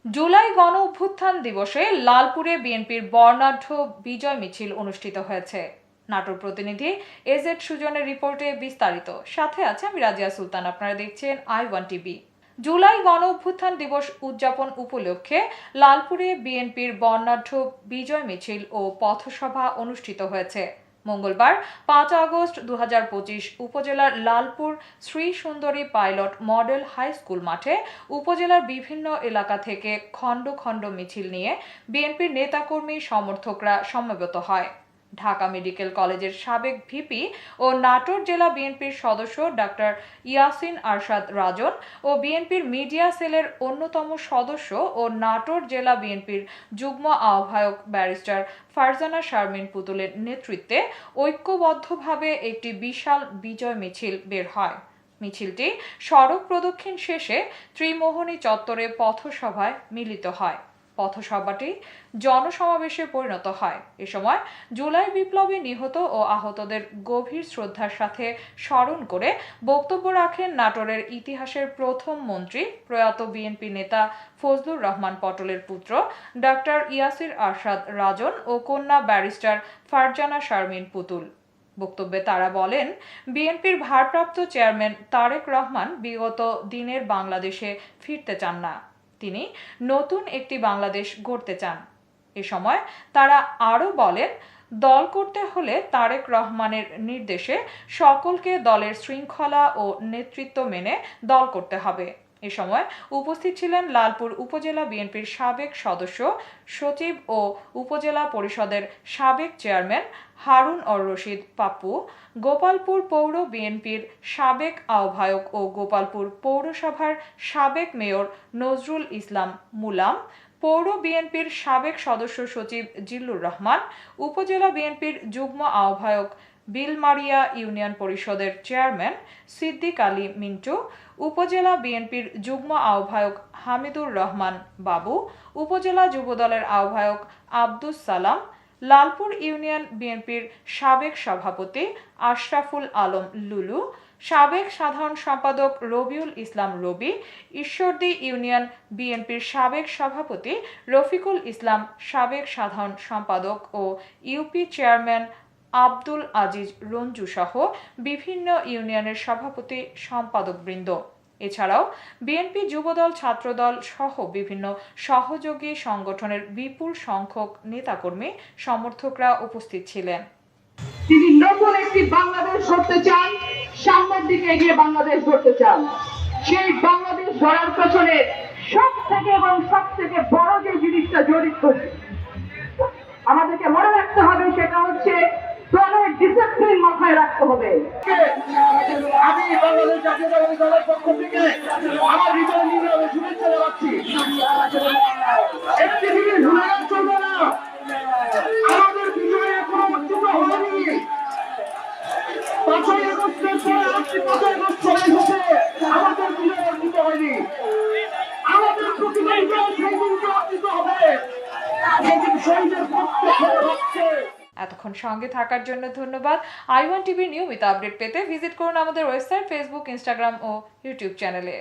জুলাই গণ অভ্যুত্থান দিবসে লালপুরে বিএনপির বর্ণাঢ্য বিজয় মিছিল অনুষ্ঠিত হয়েছে। নাটোর প্রতিনিধি এজেড সুজনের রিপোর্টে বিস্তারিত। সাথে আছে আমি রাজিয়া সুলতান। আপনারা দেখছেন i1 টিভি। জুলাই গণ অভ্যুত্থান দিবস উদযাপন উপলক্ষে লালপুরে বিএনপির বর্ণাঢ্য বিজয় মিছিল ও পথসভা অনুষ্ঠিত হয়েছে। মঙ্গলবার ৫ আগস্ট ২০২৫ উপজেলার লালপুর শ্রী সুন্দরী পাইলট মডেল হাই স্কুল মাঠে উপজেলার বিভিন্ন এলাকা থেকে খণ্ড খণ্ড মিছিল নিয়ে বিএনপির নেতাকর্মী সমর্থকরা সমবেত হয়। ঢাকা মেডিকেল কলেজের সাবেক ভিপি ও নাটোর জেলা বিএনপির সদস্য ডাক্তার ইয়াসিন আরশাদ রাজন ও বিএনপির মিডিয়া সেলের অন্যতম সদস্য ও নাটোর জেলা বিএনপির যুগ্ম আহ্বায়ক ব্যারিস্টার ফারজানা শারমিন পুতুলের নেতৃত্বে ঐক্যবদ্ধভাবে একটি বিশাল বিজয় মিছিল বের হয়। মিছিলটি সড়ক প্রদক্ষিণ শেষে ত্রিমোহনী চত্বরে পথসভায় মিলিত হয়। পথসভাটি জনসমাবেশে পরিণত হয়। এ সময় জুলাই বিপ্লবে নিহত ও আহতদের গভীর শ্রদ্ধার সাথে স্মরণ করে বক্তব্য রাখেন নাটোরের ইতিহাসের প্রথম মন্ত্রী প্রয়াত বিএনপি নেতা ফজলুর রহমান পটলের পুত্র ডাক্তার ইয়াসির আরশাদ রাজন ও কন্যা ব্যারিস্টার ফারজানা শারমিন পুতুল। বক্তব্যে তারা বলেন, বিএনপির ভারপ্রাপ্ত চেয়ারম্যান তারেক রহমান বিগত দিনের বাংলাদেশে ফিরতে চান না, তিনি নতুন একটি বাংলাদেশ গড়তে চান। এ সময় তারা আরও বলেন, দল করতে হলে তারেক রহমানের নির্দেশে সকলকে দলের শৃঙ্খলা ও নেতৃত্ব মেনে দল করতে হবে। এ সময় উপস্থিত ছিলেন লালপুর উপজেলা বিএনপির সাবেক সদস্য সচিব ও উপজেলা পরিষদের সাবেক চেয়ারম্যান হারুন অর রশিদ পাপ্পু, গোপালপুর পৌর বিএনপির সাবেক আহ্বায়ক ও গোপালপুর পৌরসভার সাবেক মেয়র নজরুল ইসলাম মুলাম, পৌর বিএনপির সাবেক সদস্য সচিব জিল্লুর রহমান, উপজেলা বিএনপির যুগ্ম আহ্বায়ক বিলমারিয়া ইউনিয়ন পরিষদের চেয়ারম্যান সিদ্দিক আলী মিন্টু, উপজেলা বিএনপির যুগ্ম আহ্বায়ক হামিদুর রহমান বাবু, উপজেলা যুবদলের আহ্বায়ক আব্দুস সালাম, লালপুর ইউনিয়ন বিএনপির সাবেক সভাপতি আশরাফুল আলম লুলু, সাবেক সাধারণ সম্পাদক রবিউল ইসলাম রবি, ঈশ্বরদী ইউনিয়ন বিএনপির সাবেক সভাপতি রফিকুল ইসলাম, সাবেক সাধারণ সম্পাদক ও ইউপি চেয়ারম্যান আব্দুল আজিজ রঞ্জু সহ বিভিন্ন ইউনিয়নের সভাপতি সম্পাদকবৃন্দ। এছাড়াও বিএনপি যুবদল, ছাত্রদল সহ বিভিন্ন সহযোগী সংগঠনের বিপুল সংখ্যক নেতাকর্মী সমর্থকরা উপস্থিত ছিলেন। তিনি নতুন একটি বাংলাদেশ গড়তে চান, সামনের দিকে এগিয়ে বাংলাদেশ গড়তে চান। সেই বাংলাদেশ গড়ার পেছনে সব থেকে বড় যে জিনিসটা জড়িত আমাদেরকে মনে রাখতে হবে, সেটা হচ্ছে দলের ডিসিপ্লিন মাথায় রাখতে হবে। আমি বাংলাদেশ জাতীয়তাবাদী দলের পক্ষ থেকে আমার হৃদয় নির্মল শুভেচ্ছা জানাচ্ছি। একটি জিনিস ভুলে গেলে চলবে না, আমাদের বিজয় এখনো অর্জিত হয়নি। ৫ই আগস্টের পরে আজকে ৫ই আগস্ট চলে এসেছে, আমাদের বিজয় অর্জিত হয়নি। আমাদের প্রতিটা বিজয় সেই দিনকে অর্জিত হবে যেদিন শহীদের পক্ষে হচ্ছে। এতক্ষণ সঙ্গে থাকার জন্য ধন্যবাদ। i1 টিভির নিয়মিত আপডেট পেতে ভিজিট করুন আমাদের ওয়েবসাইট, ফেসবুক, ইনস্টাগ্রাম ও ইউটিউব চ্যানেলে।